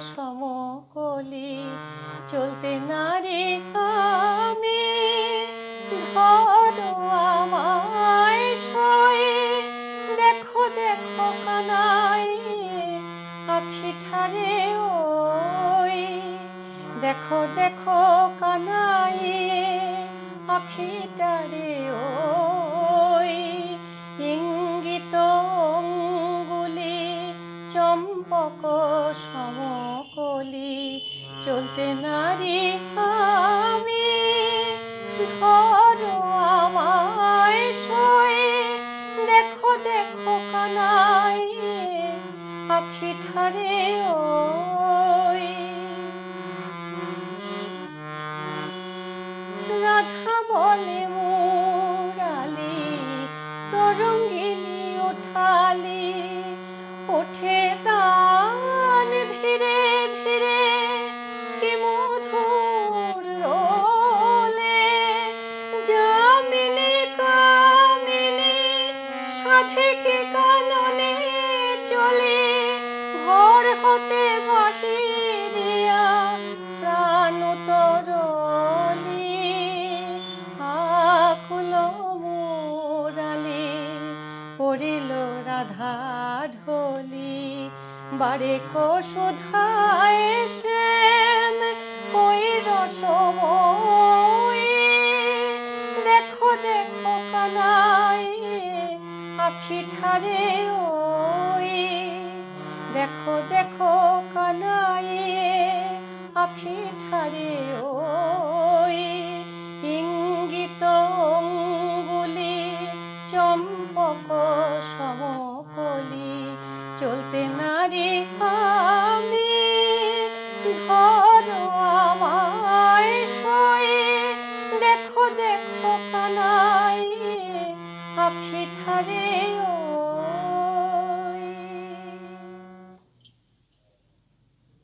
সমকলি চলতে নারী আমি ধরো আমায় সয়ে দেখো দেখো কানাই আখি ঠারে ওই দেখো দেখো কানাই আখি ঠারে ওই ইঙ্গিত অঙ্গুলি চম্পক সমকলি চলতে নারী আমি ধরো আমায় সয়ে দেখো দেখো কানাই আখি ঠারে ওই রাধা বলে মুরালি তরঙ্গিনী ওঠালি ওঠে তান ধীরে ধীরে কি মধুর রোলে যামিনী কামিনী সাধিকে কাননে চলে ঘর হতে বাহিরিয়া প্রাণ তরলি আকুল মুরালি পড়িল রাধা ঢলি বারে সুধায় শ্যাম কই রসময় দেখো দেখো কানাই আখি ঠারে ওই দেখো দেখো কানাই আখি ঠারে ওই ইঙ্গিত অঙ্গুলি চম্পক সমকলি চলতে নারী আমি ধরো আমায় সয়ে দেখো দেখো কানাই আখি ঠারে